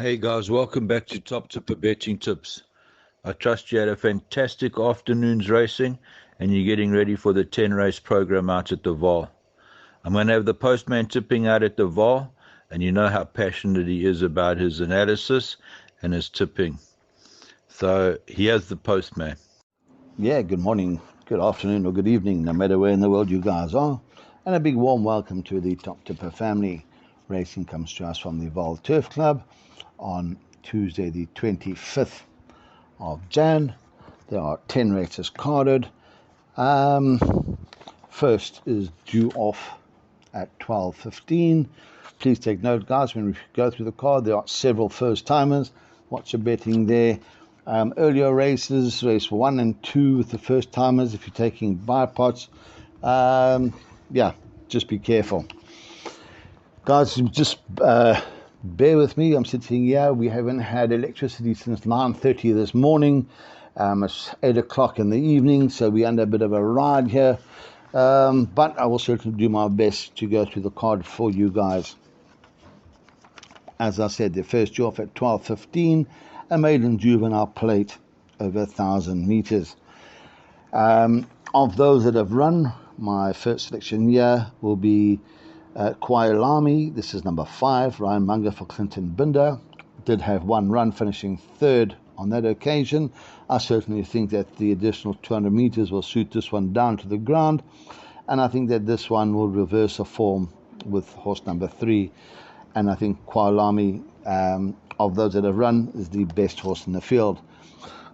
Hey guys, welcome back to Top Tipper Betting Tips. I trust you had a fantastic afternoon's racing and you're getting ready for the 10 race program out at the Vaal. I'm going to have the postman tipping out at the Vaal, and you know how passionate he is about his analysis and his tipping. So here's the postman. Yeah, good morning, good afternoon, or good evening, no matter where in the world you guys are. And a big warm welcome to the Top Tipper family. Racing comes to us from the Vaal Turf Club on Tuesday, the 25th of Jan. There are 10 races carded. First is due off at 12:15. Please take note, guys, when we go through the card, there are several first timers. Watch your betting there. Earlier races, race 1 and 2 with the first timers, if you're taking buy pots, yeah, just be careful. Guys, just bear with me. I'm sitting here. We haven't had electricity since 9:30 this morning. It's 8 o'clock in the evening, so we're under a bit of a ride here. But I will certainly do my best to go through the card for you guys. As I said, the first due off at 12:15, a maiden juvenile plate over 1,000 meters. Of those that have run, my first selection here will be Kwailami. This is number 5, Ryan Munger for Clinton Binder. Did have one run, finishing third on that occasion. I certainly think that the additional 200 meters will suit this one down to the ground, and I think that this one will reverse a form with horse number 3. And I think Kwailami, of those that have run, is the best horse in the field.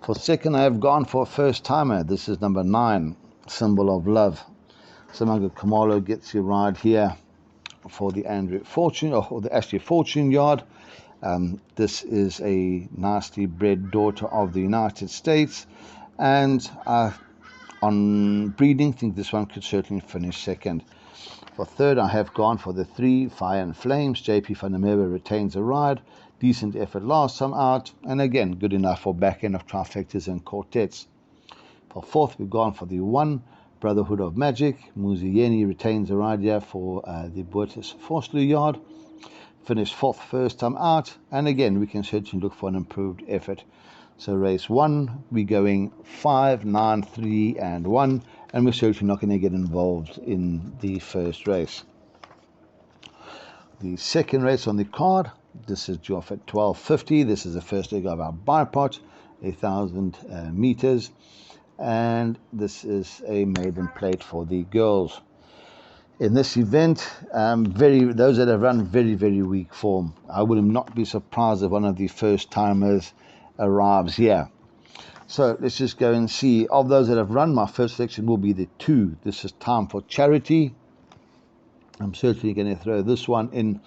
For second, I have gone for a first timer. This is number 9, Symbol of Love. Samanga Kamalo gets you right here for the Andrew Fortune, or the Ashley Fortune yard. This is a nicely bred daughter of the United States, and on breeding, think this one could certainly finish second. For third, I have gone for the 3, Fire and Flames. JP van der Merwe retains a ride. Decent effort last time out, and again, good enough for back end of trifectas and quartets. For fourth, we've gone for the 1, Brotherhood of Magic. Muzieni retains a ride here for the Boertis Forsley yard. Finished fourth first time out, and again, we can certainly look for an improved effort. So race 1, we're going 5, 9, 3, and 1, and we're certainly not going to get involved in the first race. The second race on the card, this is due off at 12:50. This is the first leg of our bipot, 1,000 meters, and this is a maiden plate for the girls. In this event, those that have run very weak form. I would not be surprised if one of the first timers arrives here. So let's just go and see. Of those that have run, my first selection will be the 2. This is Time for Charity. I'm certainly going to throw this one in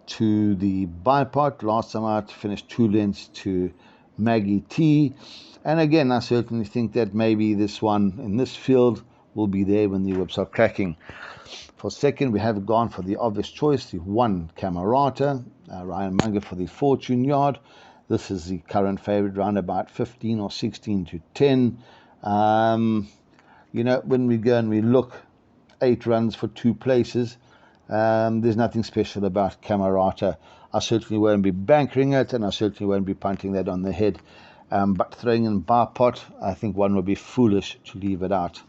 to the bipot. Last time out, finished 2 lengths to Maggie T. And again, I certainly think that maybe this one in this field will be there when the whips are cracking. For second, we have gone for the obvious choice, the 1, Camerata. Ryan Munger for the Fortune yard. This is the current favorite, round about 15 or 16 to 10. When we go and we look, 8 runs for 2 places, there's nothing special about Camerata. I certainly won't be bankering it, and I certainly won't be punting that on the head. But throwing in bar pot, I think one would be foolish to leave it out.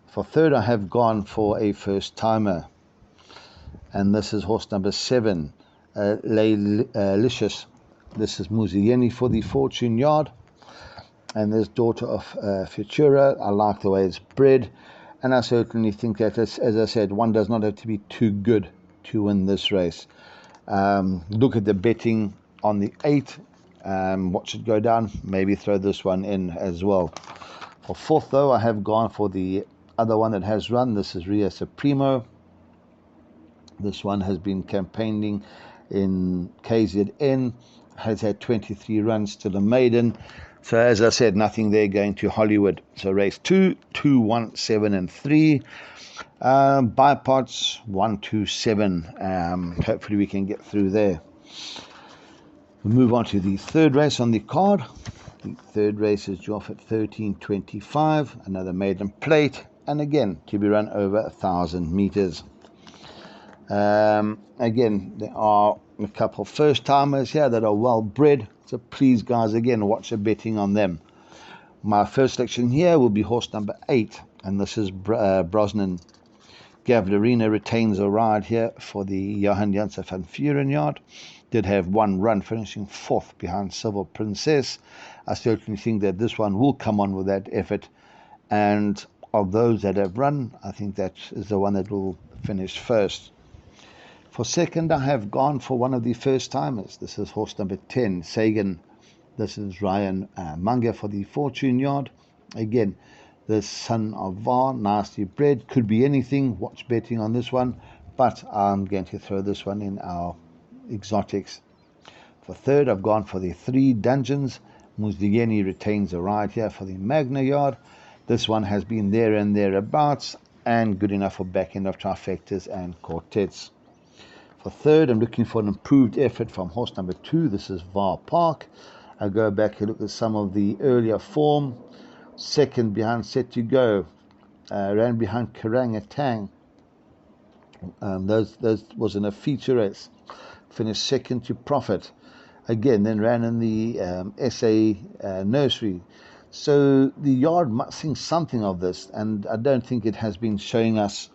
For third, I have gone for a first timer, and this is horse number 7, Licious. This is Muzieni for the Fortune yard, and this daughter of Futura. I like the way it's bred, and I certainly think that, as I said, one does not have to be too good to win this race. Look at the betting on the 8, watch it go down, maybe throw this one in as well. For fourth, though, I have gone for the other one that has run. This is Ria Supremo. This one has been campaigning in KZN, has had 23 runs to the maiden. So as I said, nothing there going to Hollywood. So race 2, 2, 1, 7, and 3. Bipods 1, 2, 7. Hopefully we can get through there. We'll move on to the third race on the card. The third race is due off at 13:25. Another maiden plate, and again to be run over 1,000 meters. Again, there are a couple first timers here that are well bred. So please, guys, again, watch the betting on them. My first selection here will be horse number 8, and this is Brosnan. Gavlarina retains a ride here for the Johan Janssen van Vuren yard. Did have one run, finishing 4th behind Civil Princess. I certainly think that this one will come on with that effort. And of those that have run, I think that is the one that will finish first. For second, I have gone for one of the first timers. This is horse number 10, Sagan. This is Ryan Munger for the Fortune yard. Again, the son of Vaal, nicely bred, could be anything. Watch betting on this one, but I'm going to throw this one in our exotics. For third, I've gone for the 3 Dungeons. Muzdigeni retains a ride here for the Magna yard. This one has been there and thereabouts, and good enough for back end of trifectas and quartets. For third, I'm looking for an improved effort from horse number 2. This is Vaal Park. I go back and look at some of the earlier form. Second behind Set to Go, ran behind Karangatang. Those was in a feature race. Finished second to Profit. Again, then ran in the SA Nursery. So the yard must think something of this, and I don't think it has been showing us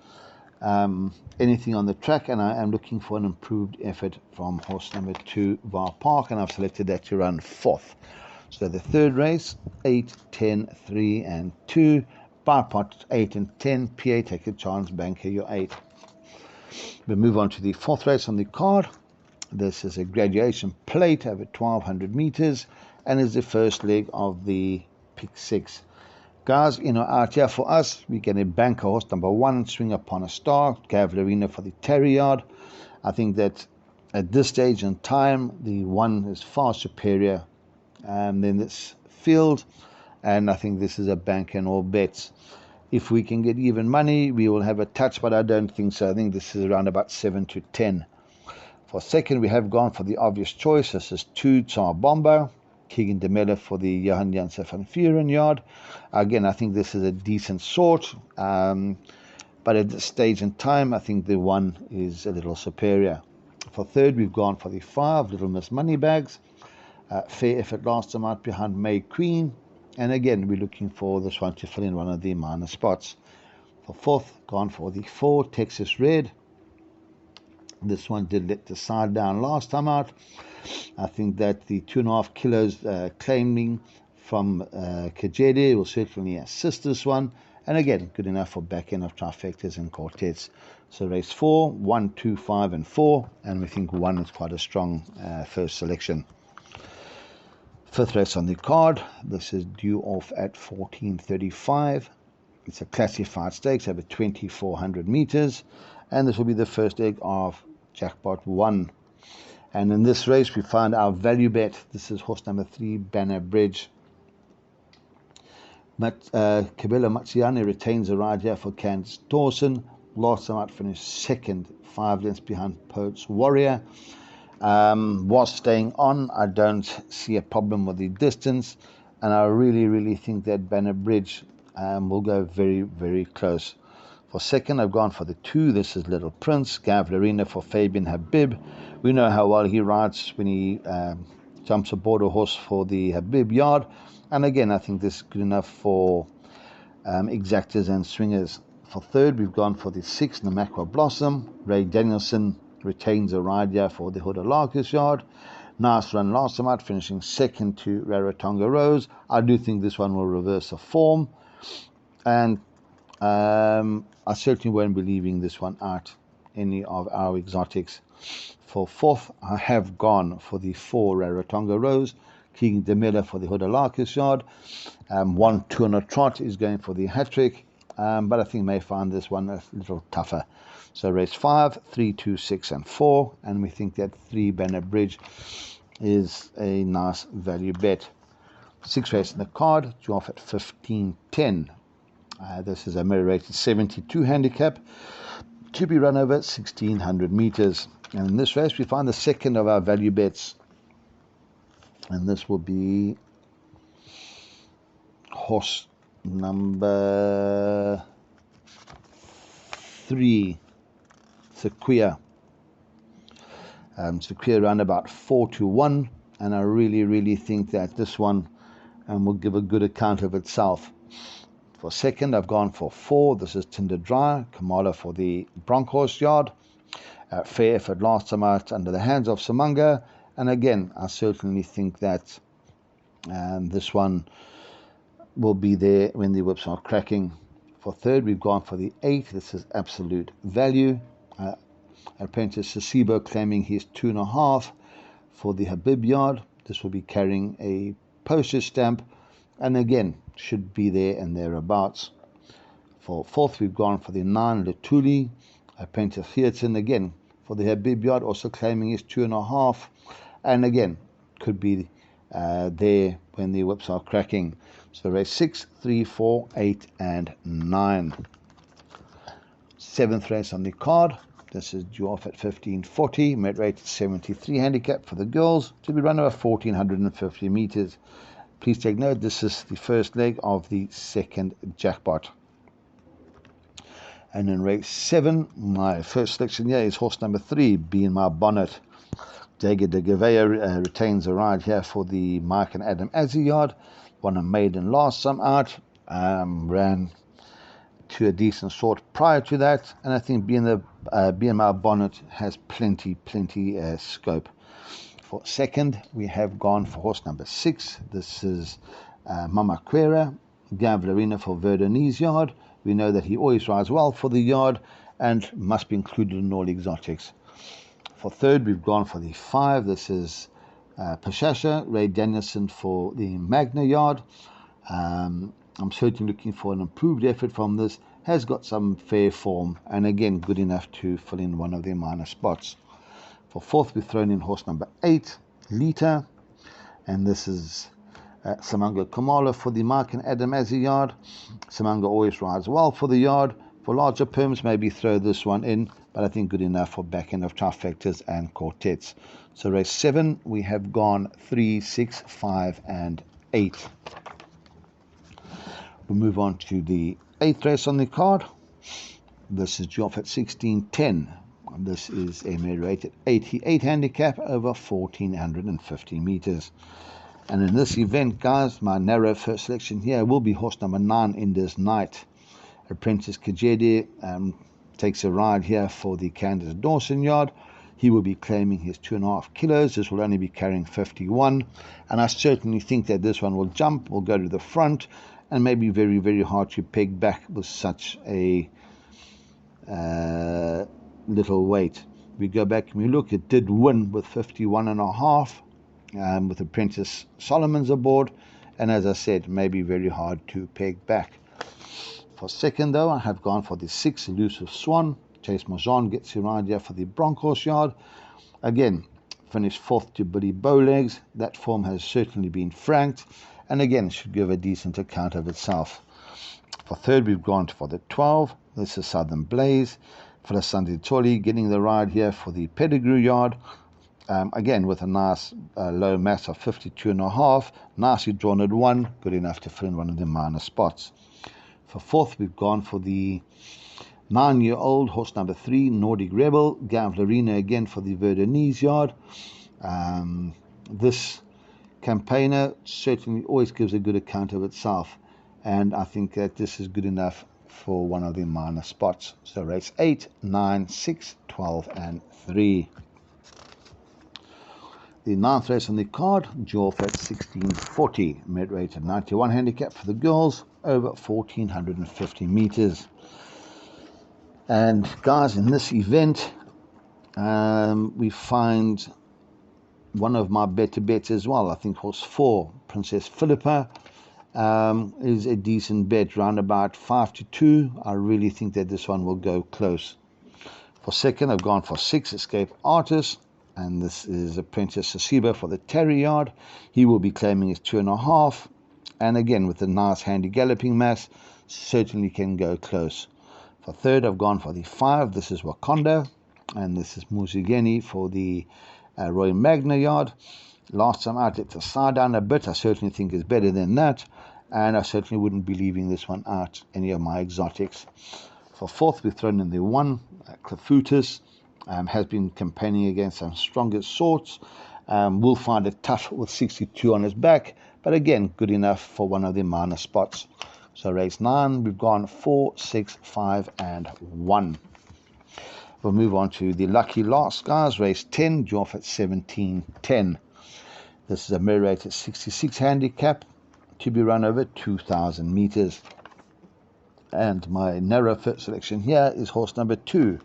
anything on the track, and I am looking for an improved effort from horse number 2, Vaal Park, and I've selected that to run 4th. So the third race, 8, 10, 3, and 2. Bar pot 8 and 10. PA, take a chance, banker your 8. We move on to the 4th race on the card. This is a graduation plate over 1200 meters and is the first leg of the pick 6. Guys, out here for us, we're going to bank horse number 1, Swing Upon a Star, Gavlarina for the Terry yard. I think that at this stage in time, the 1 is far superior than this field, and I think this is a bank and all bets. If we can get even money, we will have a touch, but I don't think so. I think this is around about 7 to 10. For second, we have gone for the obvious choice. This is 2, Tsar Bomber, Keegan de Melle for the Johan Janssen van Vuren yard. Again, I think this is a decent sort, but at this stage in time, I think the 1 is a little superior. For third, we've gone for the 5, Little Miss Moneybags. Fair effort last time out behind May Queen, and again we're looking for this one to fill in one of the minor spots. For fourth, gone for the 4, Texas Red. This one did let the side down last time out. I think that the 2.5 kilos claiming from Kajedi will certainly assist this one, and again good enough for back end of trifectas and quartets. So race 4, 1, 2, 5 and 4, and we think 1 is quite a strong first selection. Fifth race on the card. This is due off at 14:35. It's a classified stakes over 2,400 meters, and this will be the first leg of Jackpot 1. And in this race, we find our value bet. This is horse number 3, Banner Bridge. Kabila Matsiane retains a ride here for Candice Dawson. Last time out finished second, 5 lengths behind Poet's Warrior. Was staying on. I don't see a problem with the distance, and I really think that Banner Bridge will go very, very close. For second, I've gone for the 2. This is Little Prince, Gavlarina for Fabian Habib. We know how well he rides when he jumps aboard a horse for the Habib yard, and again I think this is good enough for exactors and swingers. For third, we've gone for the 6, Namakwa Blossom. Ray Danielson retains a ride here for the Huda Larkus yard. Nice run last time out, finishing second to Rarotonga Rose. I do think this one will reverse the form, and I certainly won't be leaving this one out any of our exotics. For fourth, I have gone for the 4, Rarotonga Rose. Keegan de Melle for the Huda Larkus yard. 1, 2 on a trot is going for the hat-trick, but I think may find this one a little tougher. So race 5, 3, 2, 6 and 4, and we think that 3, Banner Bridge, is a nice value bet. 6th race in the card, due off at 15:10. This is a mirror rated 72 handicap to be run over 1,600 meters. And in this race, we find the second of our value bets, and this will be horse number 3, Sequoia. It's a clear around about 4-1, and I really think that this one will give a good account of itself. For second, I've gone for 4. This is Tinder Dry, Kamala for the Bronkhorse yard. Fair effort last time out under the hands of Samanga, and again, I certainly think that this one will be there when the whips are cracking. For third, we've gone for the 8. This is Absolute Value. Apprentice Sasibo claiming his 2.5 for the Habib yard. This will be carrying a postage stamp, and again, should be there and thereabouts. For fourth, we've gone for the 9 Lutuli. Apprentice Heerton again for the Habib yard, also claiming his 2.5, and again, could be there when the whips are cracking. So race 6, 3, 4, 8, and 9. Seventh race on the card. This is due off at 1540, met rate 73 handicap for the girls, to be run over 1450 meters. Please take note, this is the first leg of the second jackpot. And in race 7, my first selection here is horse number 3, Be In My Bonnet. Jager de Gavea retains a ride here for the Mike and Adam Azzy yard. Won a maiden last time out, ran to a decent sort prior to that, and I think Be In My Bonnet has plenty scope. For second, we have gone for horse number 6. This is Mama Quera, Gavlarina for Verdonese yard. We know that he always rides well for the yard and must be included in all exotics. For third, we've gone for the 5. This is Pashasha, Ray Danielson for the Magna yard. I'm certainly looking for an improved effort from this. Has got some fair form, and again, good enough to fill in one of their minor spots. For fourth, we've thrown in horse number 8, Lita, and this is Samanga Kamala for the Mark and Adam Azzy yard. Samanga always rides well for the yard. For larger perms, maybe throw this one in, but I think good enough for back end of trifectas and quartets. So race 7, we have gone 3, 6, 5, and 8. We'll move on to the 8th race on the card. This is due off at 1610. This is a mare rated 88 handicap over 1450 meters. And in this event, guys, my narrow first selection here will be horse number 9, Indus Knight. Apprentice Kajedi takes a ride here for the Candace Dawson yard. He will be claiming his 2.5 kilos. This will only be carrying 51. And I certainly think that this one will jump, will go to the front, and may be very hard to peg back with such a little weight. We go back and we look, it did win with 51.5 with Apprentice Solomon's aboard, and as I said, may be very hard to peg back. For second though, I have gone for the 6 Elusive Swan. Chase Majon gets a ride here for the Bronkhorse yard. Again, finished 4th to Billy Bowlegs. That form has certainly been franked, and again should give a decent account of itself. For third, we've gone for the 12. This is Southern Blaze. Felicandi Tolly getting the ride here for the Pedigree yard. Again, with a nice low mass of 52.5. Nicely drawn at 1. Good enough to fill in one of the minor spots. For fourth, we've gone for the 9-year-old horse number 3, Nordic Rebel. Gavlarina again for the Verdonese yard. This campaigner certainly always gives a good account of itself, and I think that this is good enough for one of the minor spots. So race 8, 9, 6, 12, and 3. The 9th race on the card, due off at 1640, mid rated 91 handicap for the girls, over 1450 meters. And guys, in this event, we find one of my better bets as well. I think horse 4, Princess Philippa, is a decent bet, round about 5-2. I really think that this one will go close. For second, I've gone for 6, Escape Artist, and this is Apprentice Sasiba for the Terry yard. He will be claiming his 2.5, and again with a nice handy galloping mass, certainly can go close. For third, I've gone for the 5. This is Wakanda, and this is Muzigeni for the Royal Magna yard. Last time out, it's a side down a bit. I certainly think it's better than that, and I certainly wouldn't be leaving this one out any of my exotics. For fourth, we've thrown in the 1, Clafutus. has been campaigning against some stronger sorts. Will find it tough with 62 on his back, but again, good enough for one of the minor spots. So race 9, we've gone 4, 6, 5, and 1. We'll move on to the lucky last, guys. Race 10, due off at 17.10. This is a mirror rated 66 handicap to be run over 2,000 meters. And my narrow fit selection here is horse number 2,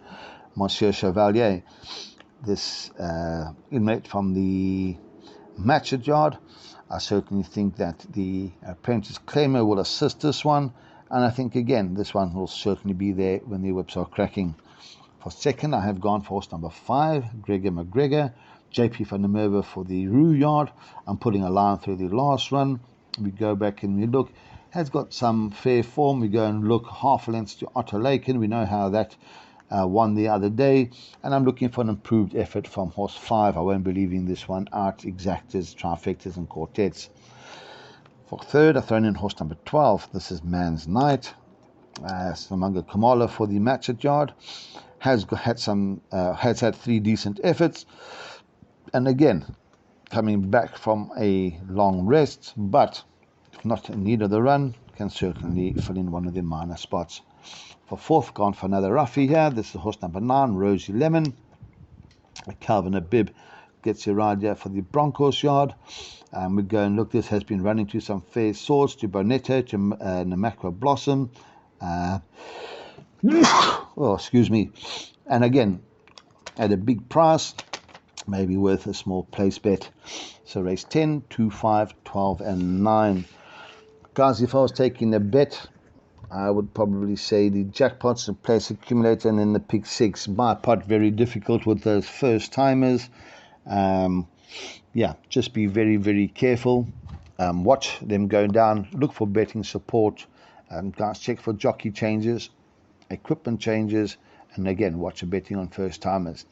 Monsieur Chevalier. This inmate from the Matchet yard. I certainly think that the apprentice claimer will assist this one, and I think again this one will certainly be there when the whips are cracking. For second, I have gone for horse number 5, Gregor McGregor, JP van der Merwe for the Roo yard. I'm putting a line through the last run. We go back and we look. Has got some fair form. We go and look half a length to Otto Laken. We know how that won the other day, and I'm looking for an improved effort from horse 5. I won't be leaving this one out. Exactas, trifectas, and quartets. For third, I've thrown in horse number 12. This is Man's Knight. Samanga Kamala for the Matchet yard. Has had 3 decent efforts, and again coming back from a long rest, but if not in need of the run, can certainly fill in one of the minor spots. For fourth, gone for another roughie here. This is horse number 9, Rosie Lemon. Calvin Abib gets a ride here for the Broncos yard. We go and look. This has been running to some fair swords, to Bonetto, to Namakwa Blossom. Oh, excuse me. And again, at a big price, maybe worth a small place bet. So race 10, 2, 5, 12, and 9. Guys, if I was taking a bet, I would probably say the jackpots, the place accumulator, and then the pick 6. By pot, very difficult with those first timers. Yeah, just be very, very careful. Watch them going down. Look for betting support. Guys, check for jockey changes, equipment changes, and again, watch the betting on first timers.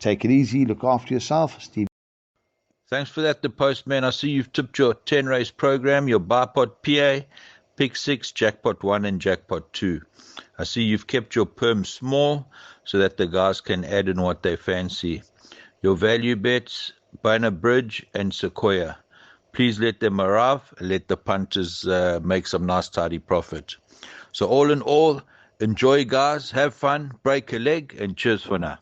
Take it easy. Look after yourself. Steve. Thanks for that, the postman. I see you've tipped your 10 race program, your bipod PA, pick 6, jackpot 1, and jackpot 2. I see you've kept your perm small so that the guys can add in what they fancy. Your value bets, Bonar Bridge and Sequoia. Please let them arrive and let the punters make some nice tidy profit. So all in all, enjoy, guys, have fun, break a leg, and cheers for now.